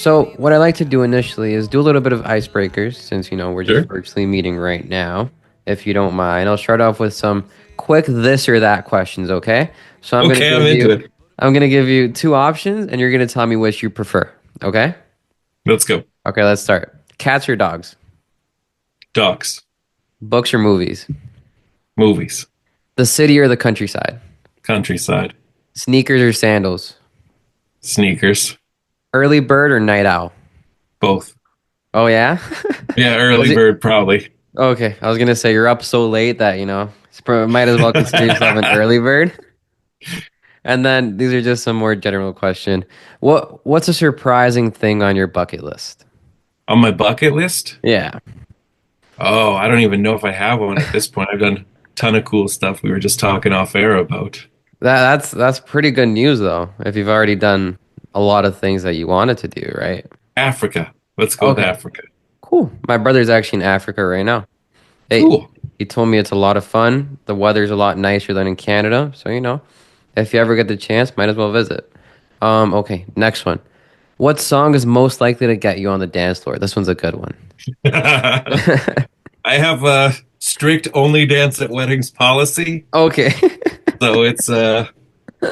So what I like to do initially is do a little bit of icebreakers since we're just Sure. virtually meeting right now. If you don't mind, I'll start off with some quick this or that questions, okay? So I'm gonna Okay, I'm give into you it. I'm gonna give you two options and you're gonna tell me which you prefer. Okay? Let's go. Okay, let's start. Cats or dogs? Dogs, Books or movies? movies, The city or the countryside? countryside, Sneakers or sandals? sneakers, Early bird or night owl? both. Oh yeah? Yeah, Was early it bird probably. okay? I was gonna say you're up so late that might as well consider yourself an early bird. And then these are just some more general question. What's a surprising thing on your bucket list? On my bucket list? Yeah. Oh, I don't even know if I have one at this point. I've done a ton of cool stuff we were just talking off air about. That's pretty good news though, if you've already done a lot of things that you wanted to do, right? Africa. Let's go with Okay. Africa. Cool. My brother's actually in Africa right now. Hey, Cool. he told me it's a lot of fun. The weather's a lot nicer than in Canada, so if you ever get the chance, might as well visit. Okay, next one. What song is most likely to get you on the dance floor? This one's a good one. I have a strict only dance at weddings policy, Okay. so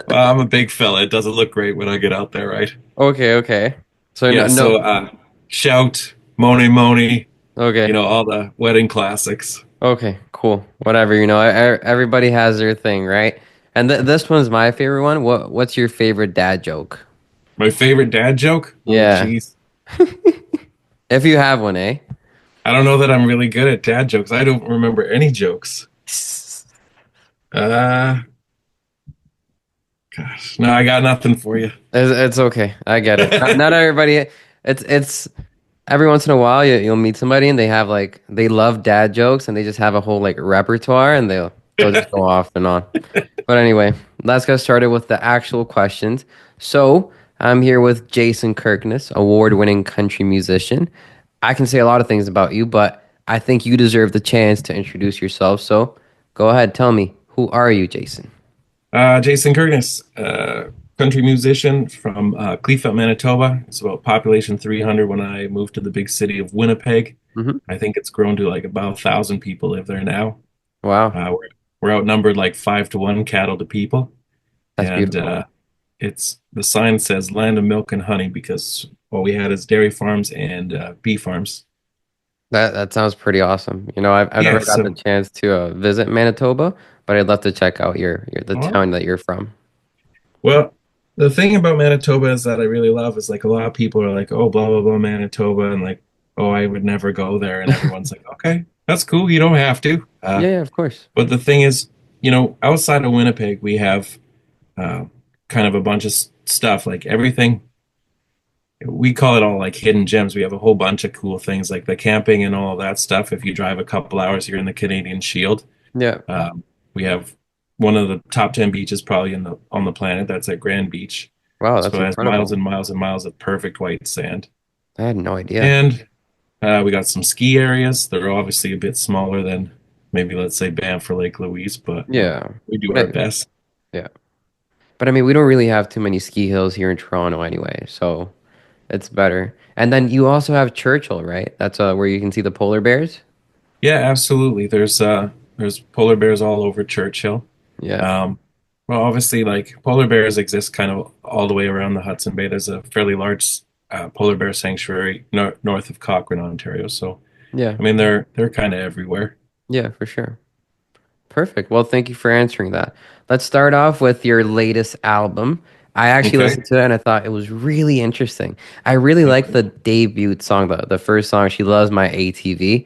well, I'm a big fella. It doesn't look great when I get out there, right? Okay, okay. So no, Yeah, no. so shout, Money Money, Okay. all the wedding classics. Okay, cool. Whatever, everybody has their thing, right? And this one's my favorite one. What's your favorite dad joke? My favorite dad joke? Oh, Yeah. jeez. If you have one, eh? I don't know that I'm really good at dad jokes. I don't remember any jokes. Uh, gosh, no, I got nothing for you. It's okay. I get it. Not everybody it's every once in a while you'll meet somebody and they have like they love dad jokes and they just have a whole like repertoire and they'll just go off and on. But anyway, let's get started with the actual questions. So I'm here with Jason Kirkness, award-winning country musician. I can say a lot of things about you, but I think you deserve the chance to introduce yourself. So go ahead, tell me, who are you, Jason? Jason Kirkness, country musician from Kleefeld, Manitoba. It's about population 300 when I moved to the big city of Winnipeg. Hmm. I think it's grown to like about 1,000 people live there now. Wow, We're outnumbered like 5 to 1 cattle to people. that's And beautiful. it's the sign says land of milk and honey because what we had is dairy farms and bee farms. That sounds pretty awesome. I've Yeah, never got the so chance to visit Manitoba, but I'd love to check out your the well, town that you're from. well, the thing about Manitoba is that I really love is like a lot of people are like, oh, blah blah blah, Manitoba, and like, oh, I would never go there, and everyone's like, okay, that's cool, you don't have to. Yeah, yeah, of course. But the thing is, outside of Winnipeg, we have uh, kind of a bunch of stuff, like everything. We call it all like hidden gems. We have a whole bunch of cool things like the camping and all of that stuff. If you drive a couple hours, you're in the Canadian Shield. Yeah. We have one of the top 10 beaches probably on the planet. That's at Grand Beach. Wow, So that's it has miles incredible. and miles and miles of perfect white sand. I had no idea. And we got some ski areas. They're obviously a bit smaller than maybe let's say Banff or Lake Louise, but Yeah. we do But our best. yeah. But I mean, we don't really have too many ski hills here in Toronto anyway, so it's better. And then you also have Churchill, right? That's where you can see the polar bears. Yeah, absolutely. There's polar bears all over Churchill. Yeah. Um, well, obviously, like polar bears exist kind of all the way around the Hudson Bay. There's a fairly large polar bear sanctuary north of Cochrane, Ontario. So, Yeah. I mean, they're kind of everywhere. Yeah, for sure. Perfect. Well, thank you for answering that. Let's start off with your latest album. I actually Okay. listened to it and I thought it was really interesting. I really like the debut song, the first song, She Loves My ATV.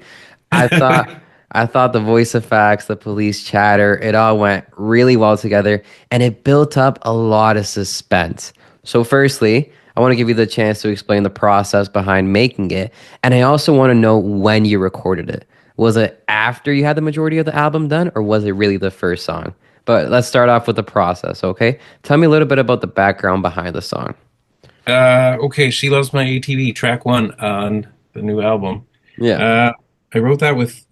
I thought I thought the voice effects, the police chatter, it all went really well together and it built up a lot of suspense. So firstly, I want to give you the chance to explain the process behind making it, and I also want to know when you recorded it. Was it after you had the majority of the album done, or was it really the first song? But let's start off with the process, okay? Tell me a little bit about the background behind the song. Okay, She Loves My ATV, track one on the new album. Yeah. Uh, I wrote that with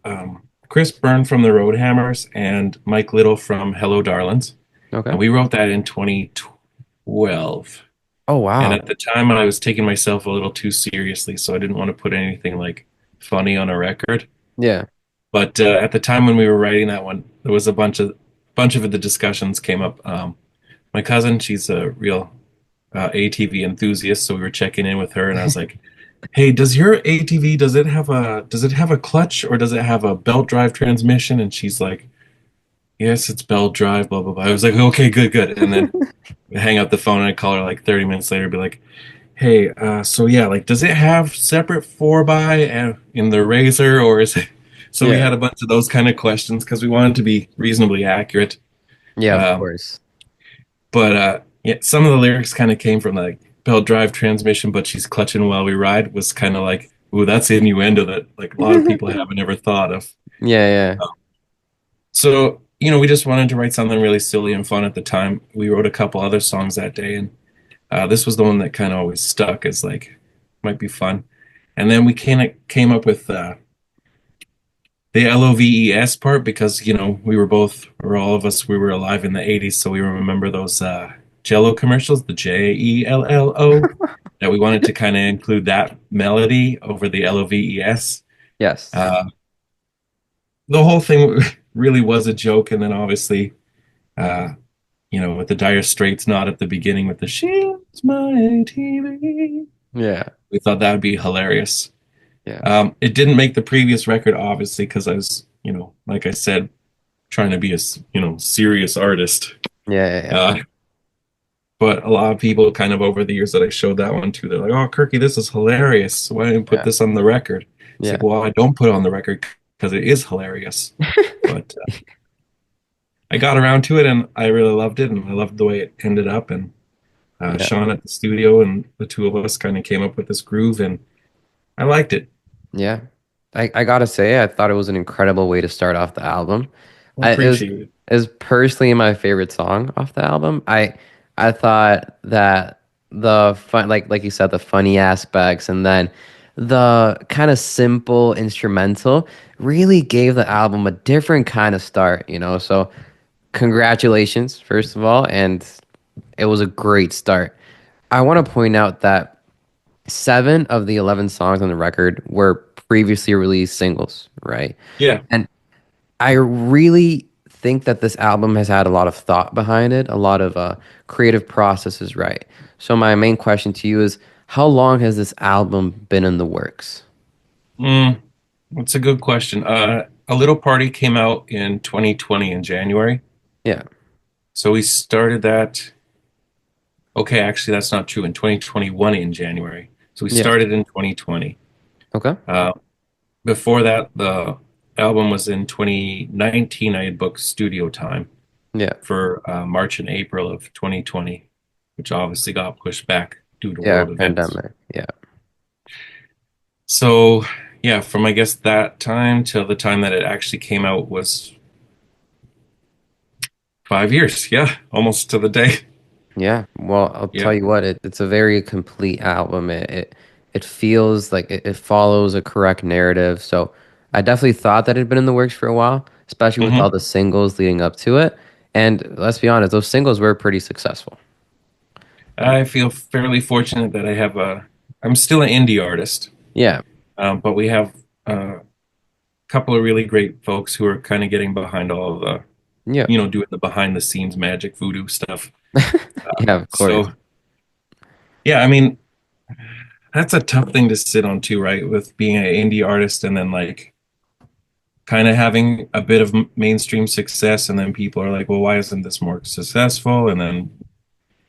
Chris Byrne from the Roadhammers and Mike Little from Hello Darlings. Okay. And we wrote that in 2012. Oh And wow. at the time, I was taking myself a little too seriously, so I didn't want to put anything like funny on a record. Yeah. But at the time when we were writing that one, there was a bunch of the discussions came up. My cousin, she's a real ATV enthusiast, so we were checking in with her, and I was like, "Hey, does your ATV does it have a clutch or does it have a belt drive transmission?" And she's like, "Yes, it's belt drive." Blah blah blah. I was like, "Okay, good, good." And then I hang up the phone and I call her like 30 minutes later, be like, "Hey, so yeah, like, does it have separate 4x in the Razor, or is it?" So we Yeah. had a bunch of those kind of questions because we wanted to be reasonably accurate. Yeah, of Um, course. but yeah, some of the lyrics kind of came from like belt drive transmission, but she's clutching while we ride was kind of like, ooh, that's innuendo that like a lot of people haven't ever thought of. Yeah, yeah. So, we just wanted to write something really silly and fun at the time. We wrote a couple other songs that day, and this was the one that kind of always stuck as like might be fun. And then we kind of came up with the LOVES part because or all of us, we were alive in the '80s, so we remember those Jello commercials, the JELLO, that we wanted to kind of include that melody over the LOVES. Yes. Uh, the whole thing really was a joke, and then obviously, uh, with the Dire Straits not at the beginning with the "She's my TV," Yeah. we thought that would be hilarious. Yeah. It didn't make the previous record, obviously, because I was, like I said, trying to be a serious artist. Yeah, yeah, yeah. Uh, but a lot of people kind of over the years that I showed that one to, they're like, "Oh, Kirky, this is hilarious. Why didn't you put Yeah. this on the record?" It's Yeah. like, well, I don't put it on the record because it is hilarious. But I got around to it and I really loved it, and I loved the way it ended up. And Yeah. Sean at the studio and the two of us kind of came up with this groove, and I liked it. Yeah. I gotta say, I thought it was an incredible way to start off the album. I It was appreciate it. is personally my favorite song off the album. I thought that the fun, like you said, the funny aspects, and then the kind of simple instrumental really gave the album a different kind of start, you know. So congratulations, first of all, and it was a great start. I want to point out that 7 of the 11 songs on the record were previously released singles, right? Yeah. And I really think that this album has had a lot of thought behind it, a lot of creative processes, right? So my main question to you is, how long has this album been in the works? Mm, that's a good question. A Little Party came out in 2020 in January. Yeah, So we started that. Okay, actually, that's not true. In 2021 in January. So we yeah, started in 2020. okay, Uh, Before that, the album was in 2019. I had booked studio time yeah, for March and April of 2020, which obviously got pushed back due to yeah, world events. pandemic, yeah, So, yeah, from I guess that time till the time that it actually came out was 5 years. Yeah, almost to the day. yeah. Well, I'll Yeah. tell you what, it's a very complete album. It feels like it follows a correct narrative. So I definitely thought that it had been in the works for a while, especially with all hmm the singles leading up to it. And let's be honest, those singles were pretty successful. I feel fairly fortunate that I'm still an indie artist, Yeah, but we have a couple of really great folks who are kind of getting behind all of the, yeah, doing the behind the scenes magic voodoo stuff. yeah, of course. So, yeah, I mean, that's a tough thing to sit on too, right? With being an indie artist and then like kind of having a bit of mainstream success, and then people are like, well, why isn't this more successful? And then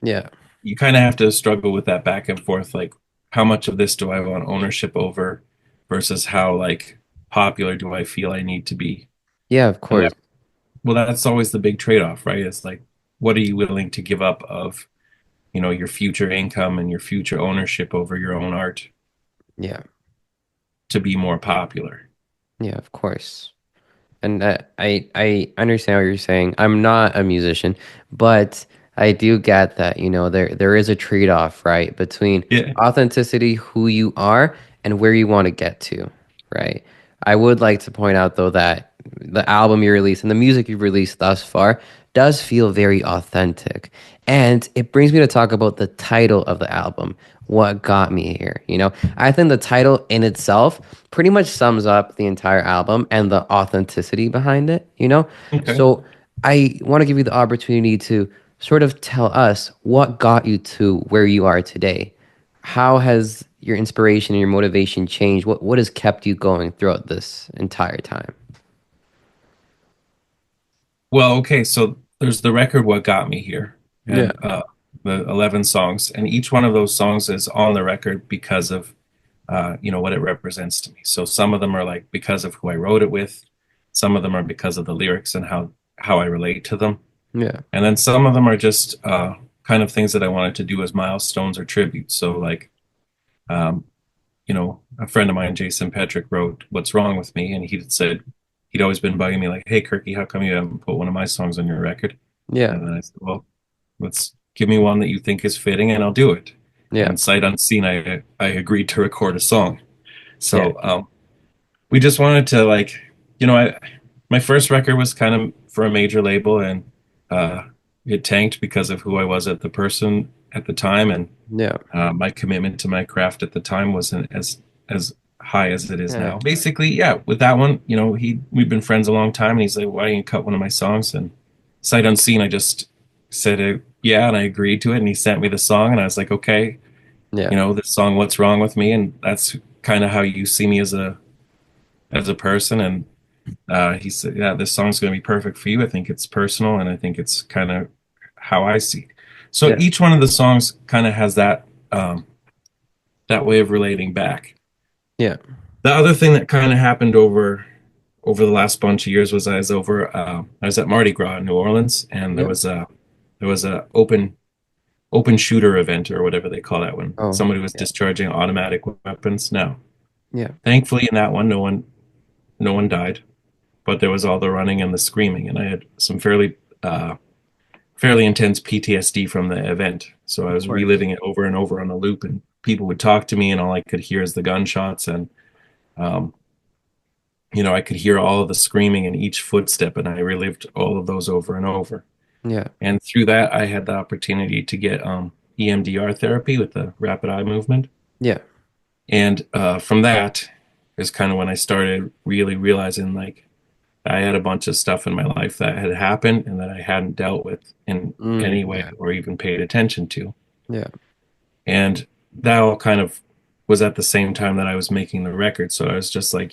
Yeah, you kind of have to struggle with that back and forth, like how much of this do I want ownership over versus how like popular do I feel I need to be? yeah, of And course. that's always the big trade-off, right? It's like, what are you willing to give up of, your future income and your future ownership over your own art Yeah, to be more popular? yeah, of course. And I understand what you're saying. I'm not a musician, but I do get that, there is a trade-off, right, between Yeah. authenticity, who you are, and where you want to get to, right? I would like to point out though that the album you released and the music you've released thus far does feel very authentic. And it brings me to talk about the title of the album, What Got Me Here. I think the title in itself pretty much sums up the entire album and the authenticity behind it. Okay. So I want to give you the opportunity to sort of tell us what got you to where you are today. How has your inspiration and your motivation changed? What has kept you going throughout this entire time? Well, okay, so there's the record What Got Me Here Yeah. and the 11 songs, and each one of those songs is on the record because of what it represents to me. So some of them are like because of who I wrote it with, some of them are because of the lyrics and how I relate to them. Yeah. And then some of them are just kind of things that I wanted to do as milestones or tributes. So like um, a friend of mine, Jason Petrick, wrote "What's Wrong with Me," and he said he'd always been bugging me like, "Hey, Kirky, how come you haven't put one of my songs on your record?" Yeah. And then I said, "Well, let's give me one that you think is fitting, and I'll do it." Yeah. And sight unseen, I agreed to record a song. Yeah. So we just wanted to like, my first record was kind of for a major label, and uh, it tanked because of who I was at the person at the time, and Yeah. my commitment to my craft at the time wasn't as high as it is Yeah. now. Basically, yeah, with that one, we've been friends a long time, and he's like, "Why don't you cut one of my songs?" And sight unseen, I just said yeah, and I agreed to it, and he sent me the song, and I was like, "Okay, Yeah. this song, What's Wrong with Me?" And that's kind of how you see me as a person. And he said, "Yeah, this song's going to be perfect for you. I think it's personal, and I think it's kind of how I see it." So Yeah. each one of the songs kind of has that way of relating back. Yeah. The other thing that kind of happened over the last bunch of years was I was at Mardi Gras in New Orleans, and Yeah. there was a open shooter event or whatever they call that when Oh. somebody was Yeah. discharging automatic weapons. Now, Yeah. thankfully, in that one, no one died, but there was all the running and the screaming, and I had some fairly intense PTSD from the event. So I Of was course. reliving it over and over on a loop, and people would talk to me, and all I could hear is the gunshots, and um, I could hear all of the screaming in each footstep, and I relived all of those over and over. Yeah. And through that, I had the opportunity to get EMDR therapy with the rapid eye movement, Yeah. and from that is kind of when I started really realizing like I had a bunch of stuff in my life that had happened and that I hadn't dealt with in any way Yeah. or even paid attention to. Yeah. And that all kind of was at the same time that I was making the record. So I was just like,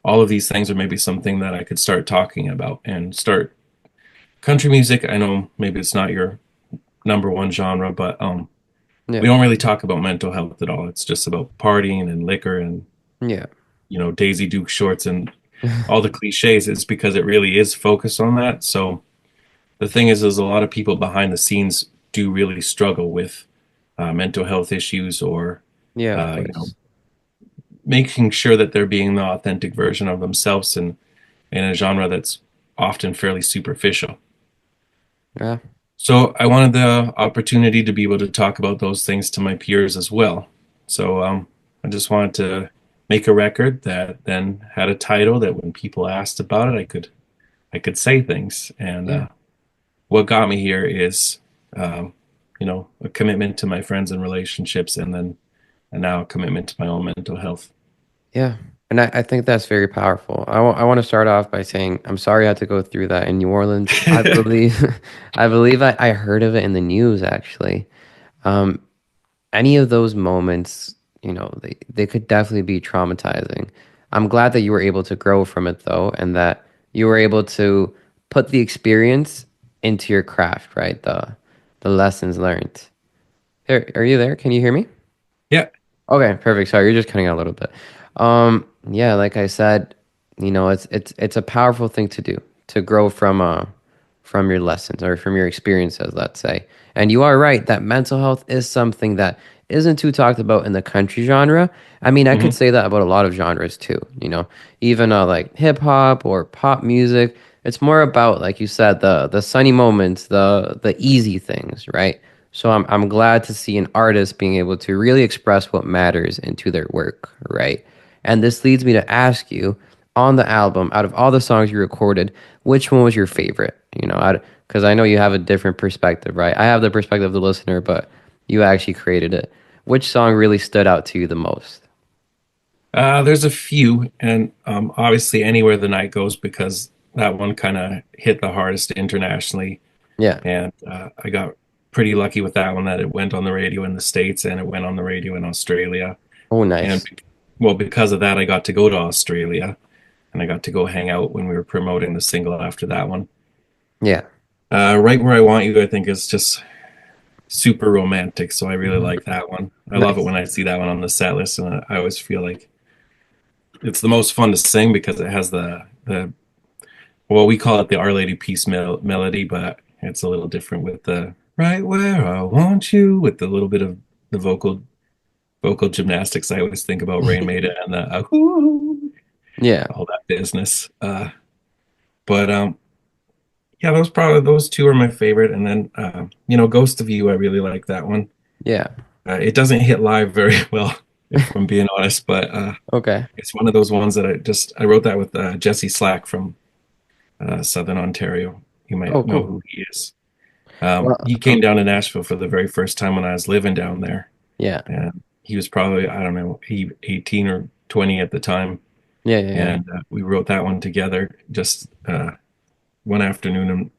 all of these things are maybe something that I could start talking about and start country music. I know maybe it's not your number one genre, but we Yeah. don't really talk about mental health at all. It's just about partying and liquor and, Yeah. Daisy Duke shorts and all the cliches. It's because it really is focused on that. So the thing is a lot of people behind the scenes do really struggle with mental health issues or Yeah. Of uh, you know course. making sure that they're being the authentic version of themselves in a genre that's often fairly superficial. Yeah. So I wanted the opportunity to be able to talk about those things to my peers as well. So I just wanted to make a record that then had a title that when people asked about it, I could say things. And Yeah. what got me here is a commitment to my friends and relationships, and now a commitment to my own mental health. Yeah. And I think that's very powerful. I want to start off by saying I'm sorry I had to go through that in New Orleans. I believe I believe I heard of it in the news actually. Um, any of those moments, they could definitely be traumatizing. I'm glad that you were able to grow from it though, and that you were able to put the experience into your craft, right? The lessons learned. Are you there? Can you hear me? Yeah. Okay, perfect. Sorry, you're just cutting out a little bit. Yeah, like I said, it's a powerful thing to do to grow from your lessons or from your experiences, let's say. And you are right that mental health is something that isn't too talked about in the country genre. I mean, I could Hmm. say that about a lot of genres too, even like hip hop or pop music. It's more about, like you said, the sunny moments, the easy things, right? So I'm glad to see an artist being able to really express what matters into their work, right? And this leads me to ask you, on the album, out of all the songs you recorded, which one was your favorite? You know, because I know you have a different perspective, right? I have the perspective of the listener, but you actually created it. Which song really stood out to you the most? There's a few, and obviously Anywhere the Night Goes because that one kind of hit the hardest internationally, Yeah. and I got pretty lucky with that one that it went on the radio in the States and it went on the radio in Australia. Oh, And nice. well, because of that, I got to go to Australia and I got to go hang out when we were promoting the single after that one. Yeah. Right Where I Want You, I think is just super romantic, so I really like that one. I love it Nice. when I see that one on the set list, and I always feel like it's the most fun to sing because it has the well, we call it the Our Lady Peace melody, but it's a little different with the Right Where I Want You with the little bit of the vocal gymnastics. I always think about Rain Maiden and the whoo, Yeah. all that business. But yeah, those two are my favorite, and then Ghost of You, I really like that one. Yeah. It doesn't hit live very well, if I'm being honest, but Okay. it's one of those ones that I wrote that with Jesse Slack from Southern Ontario. You Oh, might know cool. who he is. Well, He came down to Nashville for the very first time when I was living down there, yeah. and he was probably, I don't know, 18 or 20 at the time, Yeah. Yeah. Yeah. and we wrote that one together just one afternoon. And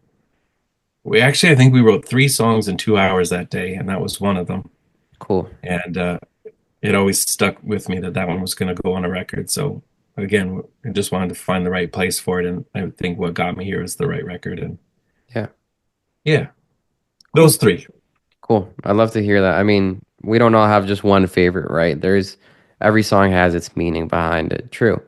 I think we wrote 3 songs in 2 hours that day, and that was one of them. Cool. And it always stuck with me that that one was going to go on a record. So again, I just wanted to find the right place for it, and I think what got me here is the right record. And Yeah. yeah, Cool. those three. Cool. I'd love to hear that. I mean, we don't all have just one favorite, right? There's every song has its meaning behind it. True.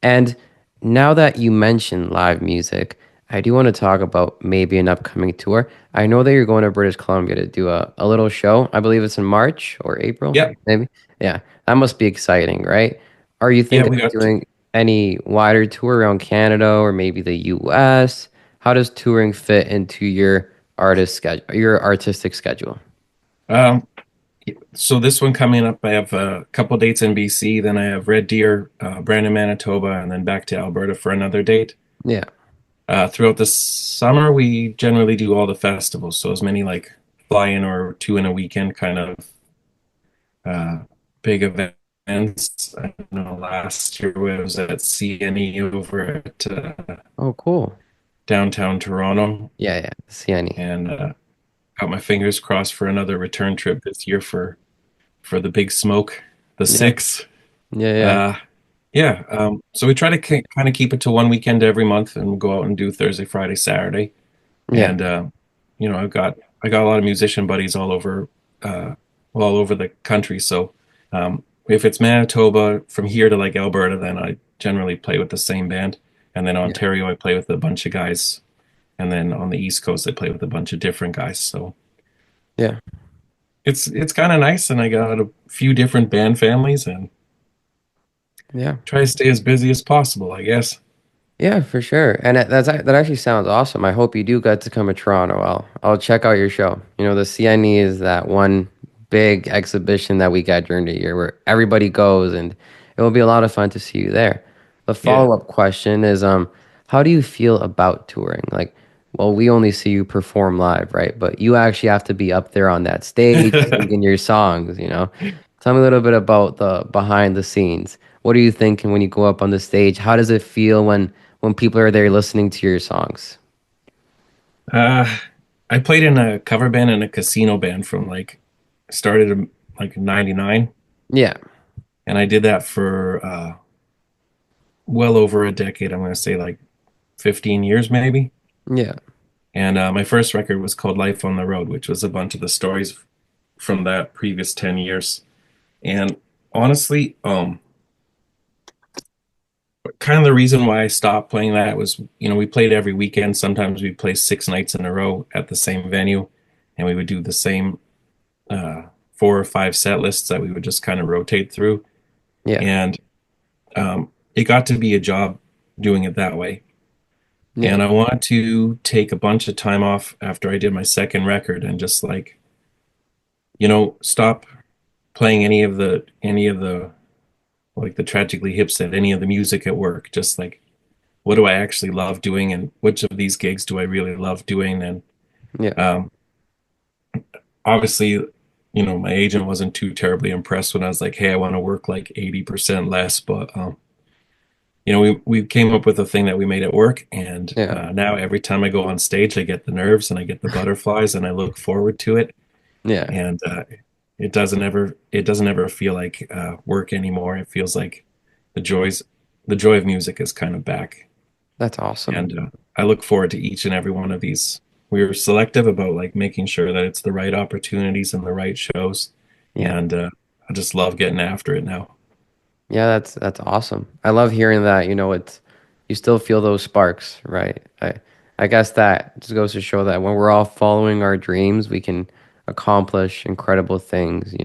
And now that you mentioned live music, I do want to talk about maybe an upcoming tour. I know that you're going to British Columbia to do a little show. I believe it's in March or April, Yep. maybe. Yeah. That must be exciting, right? Are you Yeah, thinking we of got doing any wider tour around Canada or maybe the US? How does touring fit into your your artistic schedule? um so this one coming up, I have a couple dates in BC, then I have Red Deer, Brandon, Manitoba, and then back to Alberta for another date. Yeah. Throughout the summer, we generally do all the festivals, so as many like fly in or two in a weekend kind of uh, big events. I know last year I was at CNE over at Oh, cool. downtown Toronto, Yeah, yeah. CNE. and got my fingers crossed for another return trip this year for the Big Smoke, the Yeah. Six. Yeah, yeah. Uh, yeah, so we try to kind of keep it to one weekend every month, and we'll go out and do Thursday, Friday, Saturday. Yeah. And I got a lot of musician buddies uh, all over the country. So if it's Manitoba from here to like Alberta, then I generally play with the same band. And then Yeah. Ontario, I play with a bunch of guys. And then on the East Coast, I play with a bunch of different guys. So Yeah. it's kind of nice. And I got a few different band families and Yeah. try to stay as busy as possible, I guess. Yeah, for sure. And that actually sounds awesome. I hope you do get to come to Toronto. I'll check out your show. You know, the CNE is that one big exhibition that we get during the year where everybody goes, and it will be a lot of fun to see you there. The Yeah. follow-up question is how do you feel about touring? Like, well, we only see you perform live, right? But you actually have to be up there on that stage singing your songs, you know? Tell me a little bit about the behind the scenes. What are you thinking when you go up on the stage? How does it feel when people are there listening to your songs? Uh, I played in a cover band and a casino band from started in like 99, Yeah, and I did that for well over a decade. I'm going to say like 15 years maybe. yeah, And my first record was called Life on the Road, which was a bunch of the stories from that previous 10 years. And honestly, kind of the reason why I stopped playing that was, we played every weekend. Sometimes we play 6 nights in a row at the same venue, and we would do the same 4 or 5 set lists that we would just kind of rotate through. yeah, And it got to be a job doing it that way. yeah, And I wanted to take a bunch of time off after I did my second record and just stop playing any of the like the Tragically Hip said, any of the music at work. Just like what do I actually love doing, and which of these gigs do I really love doing? And Yeah. um, obviously, my agent wasn't too terribly impressed when I was like, "Hey, I want to work like 80% less," but we came up with a thing that we made it work, and Yeah. now every time I go on stage, I get the nerves and I get the butterflies, and I look forward to it, Yeah. and it doesn't ever feel like work anymore. It feels like the joys the joy of music is kind of back, That's awesome. and I look forward to each and every one of these. We were selective about like making sure that it's the right opportunities and the right shows, Yeah. and I just love getting after it now. Yeah, that's awesome. I love hearing that, it's you still feel those sparks, right? I guess that just goes to show that when we're all following our dreams, we can accomplish incredible things.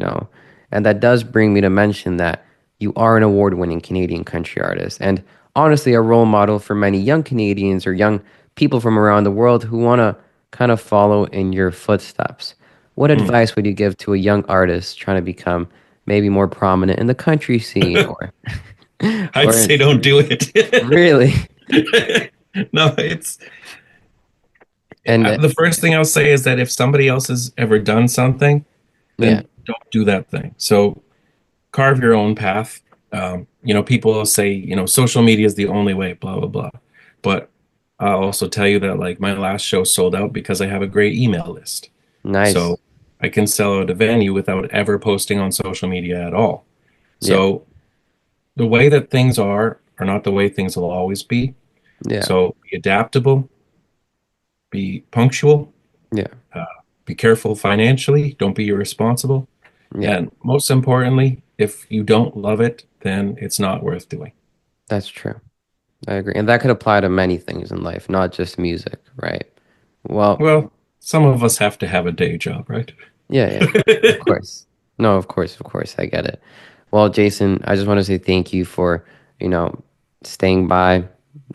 And that does bring me to mention that you are an award-winning Canadian country artist and honestly a role model for many young Canadians or young people from around the world who want to kind of follow in your footsteps. What Hmm. advice would you give to a young artist trying to become maybe more prominent in the country scene or I'd or say don't do it. really? No, it's And the first thing I'll say is that if somebody else has ever done something, yeah, then don't do that thing. So carve your own path. People will say, social media is the only way, blah, blah, blah. But I'll also tell you that like my last show sold out because I have a great email list. nice. So I can sell out a venue without ever posting on social media at all. Yeah, So the way that things are not the way things will always be. yeah, So be adaptable, be punctual, yeah, uh, be careful financially, don't be irresponsible. yeah. And most importantly, if you don't love it, then it's not worth doing. That's true. I agree. And that could apply to many things in life, not just music, right? Well, Well, some of us have to have a day job, right? yeah, yeah, of course. No, of course, I get it. Well, Jason, I just want to say thank you for, you know, staying by,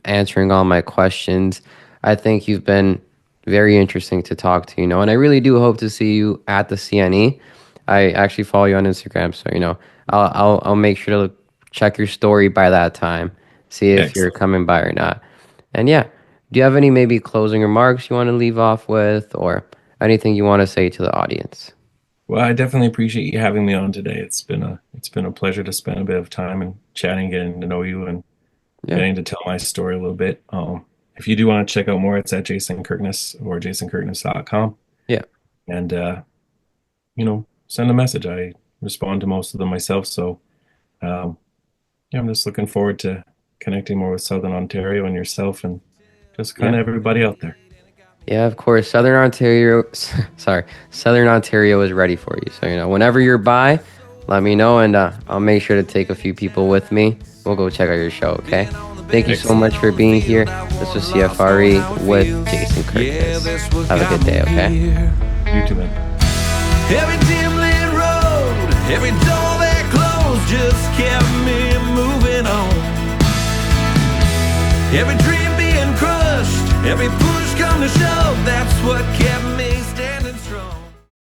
answering all my questions. I think you've been very interesting to talk to, and I really do hope to see you at the CNE. I actually follow you on Instagram, so I'll make sure to check your story by that time, see if you're Excellent. coming by or not. And yeah, do you have any maybe closing remarks you want to leave off with, or anything you want to say to the audience? Well, I definitely appreciate you having me on today. It's been a pleasure to spend a bit of time and chatting, getting to know you, and Yeah, getting to tell my story a little bit. If you do want to check out more, it's at Jason Kirkness or jasonkirkness.com. yeah, And send a message. I respond to most of them myself. So yeah, I'm just looking forward to connecting more with Southern Ontario and yourself and just kind yeah. of everybody out there. Yeah, of course. Southern Ontario, sorry, Southern Ontario is ready for you. So, whenever you're by, let me know and I'll make sure to take a few people with me. We'll go check out your show, okay? Thank you so Excellent. much for being here. This was CFRE with Jason Kirkness. Have a good day, okay? You too, man. Every dim lit road, every door that closed just kept me moving on. Every dream being crushed, every push come to shove, that's what kept